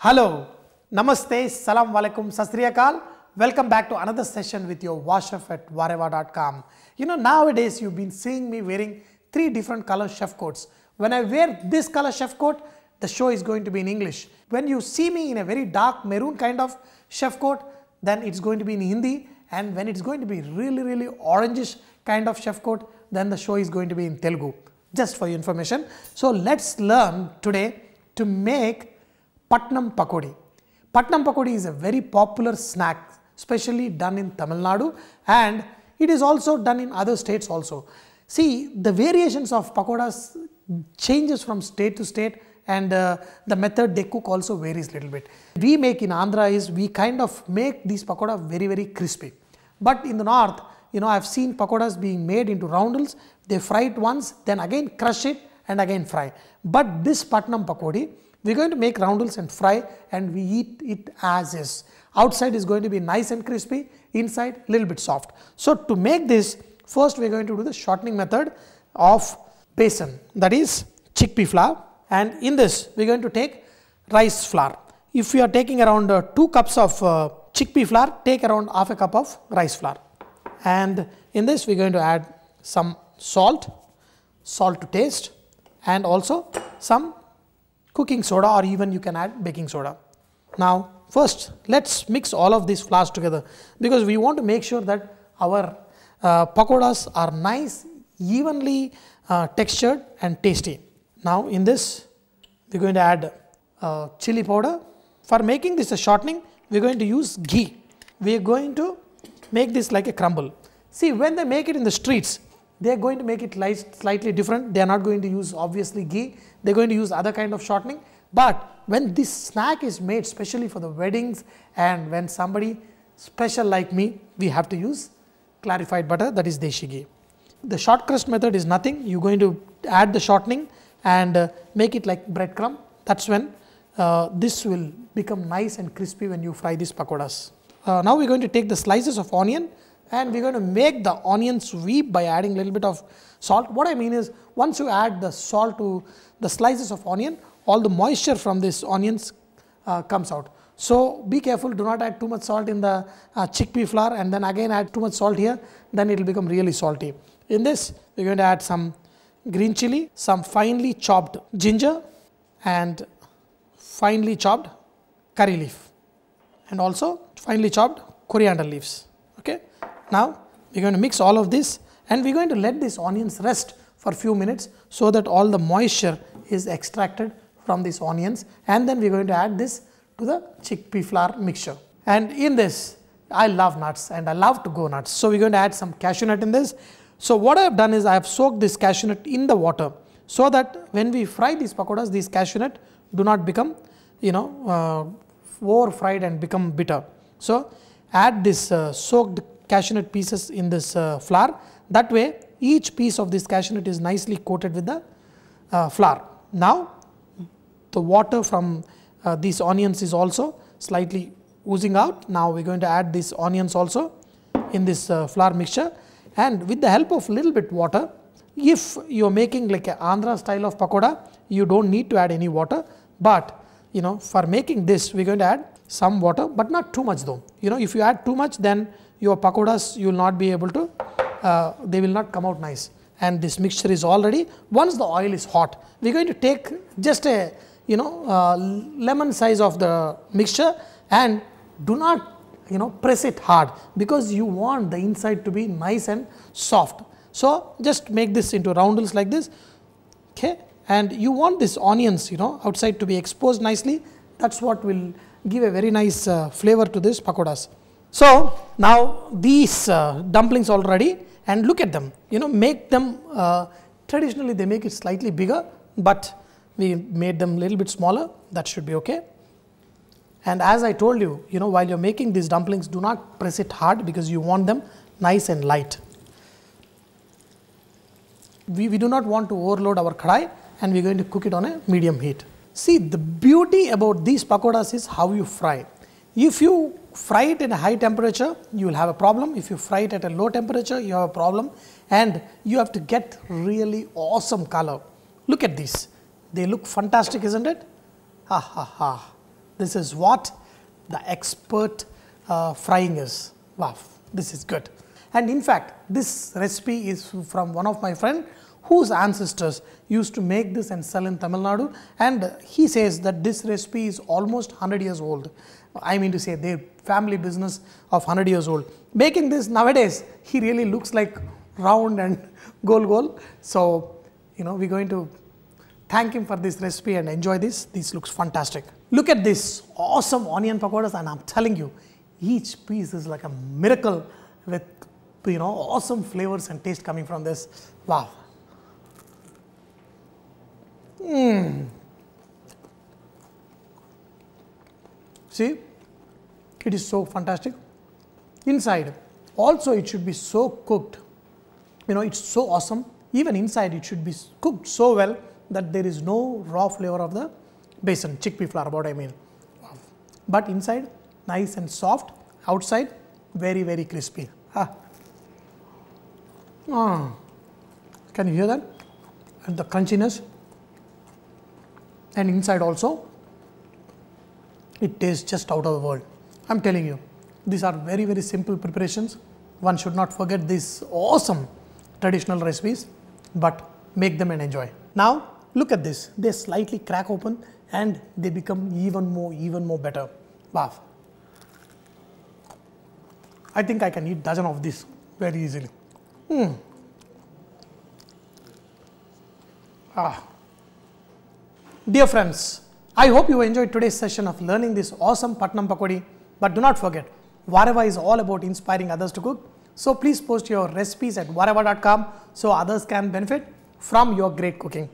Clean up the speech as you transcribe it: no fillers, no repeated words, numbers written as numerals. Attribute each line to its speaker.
Speaker 1: Hello, Namaste, Salam Alaikum, Sat Sri Akal. Welcome back to another session with your Vahchef at VahRehVah.com. You know, nowadays you've been seeing me wearing 3 different color chef coats. When I wear this color chef coat, the show is going to be in English. When you see me in a very dark maroon kind of chef coat, then it's going to be in Hindi. And when it's going to be really orangish kind of chef coat, then the show is going to be in Telugu. Just for your information. So let's learn today to make Patnam Pakodi. Patnam Pakodi is a very popular snack, especially done in Tamil Nadu, and it is also done in other states also. See, the variations of pakodas changes from state to state, and the method they cook also varies little bit. We make in Andhra is we kind of make these pakoda very crispy. But in the north, you know, I have seen pakodas being made into roundels. They fry it once, then again crush it and again fry. But this Patnam Pakodi, we are going to make roundels and fry, and we eat it as is. Outside is going to be nice and crispy, inside little bit soft. So to make this, first we are going to do the shortening method of besan, that is chickpea flour, and in this we are going to take rice flour. If you are taking around 2 cups of chickpea flour, take around half a cup of rice flour. And in this we are going to add some salt to taste, and also some cooking soda, or even you can add baking soda. Now first let's mix all of these flours together, because we want to make sure that our pakodas are nice, evenly textured and tasty. Now in this we are going to add chili powder. For making this a shortening, we are going to use ghee. We are going to make this like a crumble. See, when they make it in the streets, they are going to make it slightly different. They are not going to use obviously ghee. They are going to use other kind of shortening. But when this snack is made especially for the weddings, and when somebody special like me, we have to use clarified butter, that is deshi ghee. The short crust method is nothing. You are going to add the shortening and make it like breadcrumb. That's when this will become nice and crispy when you fry these pakodas. Now we are going to take the slices of onion, and we are going to make the onions weep by adding a little bit of salt. What I mean is, once you add the salt to the slices of onion, all the moisture from these onions comes out. So be careful, do not add too much salt in the chickpea flour and then again add too much salt here, then it will become really salty. In this we are going to add some green chili, some finely chopped ginger, and finely chopped curry leaf, and also finely chopped coriander leaves. Okay. Now we are going to mix all of this, and we are going to let these onions rest for a few minutes so that all the moisture is extracted from these onions, and then we are going to add this to the chickpea flour mixture. And in this, I love nuts and I love to go nuts, so we are going to add some cashew nut in this. So what I have done is I have soaked this cashew nut in the water, so that when we fry these pakodas, these cashew nut do not become, you know, over fried and become bitter. So add this soaked cashew nut pieces in this flour. That way each piece of this cashew nut is nicely coated with the flour. Now the water from these onions is also slightly oozing out. Now we are going to add these onions also in this flour mixture, and with the help of little bit water. If you are making like an Andhra style of pakoda, you don't need to add any water, but you know, for making this we are going to add some water, but not too much though. You know, if you add too much, then your pakodas you will not be able to, they will not come out nice. And this mixture is already, once the oil is hot, we are going to take just a, you know, lemon size of the mixture, and do not, you know, press it hard, because you want the inside to be nice and soft. So just make this into roundels like this. Okay. And you want these onions, you know, outside to be exposed nicely. That's what will give a very nice flavor to this pakodas. So now these dumplings all ready, and look at them, you know, make them, traditionally they make it slightly bigger, but we made them a little bit smaller. That should be okay. And as I told you, you know, while you are making these dumplings, do not press it hard, because you want them nice and light. We do not want to overload our kadai, and we are going to cook it on a medium heat. See, the beauty about these pakodas is how you fry. If you fry it at a high temperature, you will have a problem. If you fry it at a low temperature, you have a problem, and you have to get really awesome color. Look at this. They look fantastic, isn't it? Ha ha ha. This is what the expert frying is. Wow, this is good. And in fact, this recipe is from one of my friend whose ancestors used to make this and sell in Tamil Nadu, and he says that this recipe is almost 100 years old. I mean to say their family business of 100 years old. Making this nowadays, he really looks like round and goal. So, you know, we're going to thank him for this recipe and enjoy this. This looks fantastic. Look at this awesome onion pakodas, and I'm telling you, each piece is like a miracle with, you know, awesome flavors and taste coming from this. Wow. See, it is so fantastic. Inside, also it should be so cooked. You know, it's so awesome. Even inside, it should be cooked so well that there is no raw flavor of the besan, chickpea flour, what I mean. But inside, nice and soft. Outside, very, very crispy. Can you hear that? And the crunchiness. And inside also, it tastes just out of the world. I'm telling you, these are very, very simple preparations. One should not forget these awesome traditional recipes, but make them and enjoy. Now, look at this. They slightly crack open and they become even more better. Wow. I think I can eat dozen of this very easily. Dear friends, I hope you enjoyed today's session of learning this awesome Patnam Pakodi. But do not forget, VahRehVah is all about inspiring others to cook. So please post your recipes at VahRehVah.com so others can benefit from your great cooking.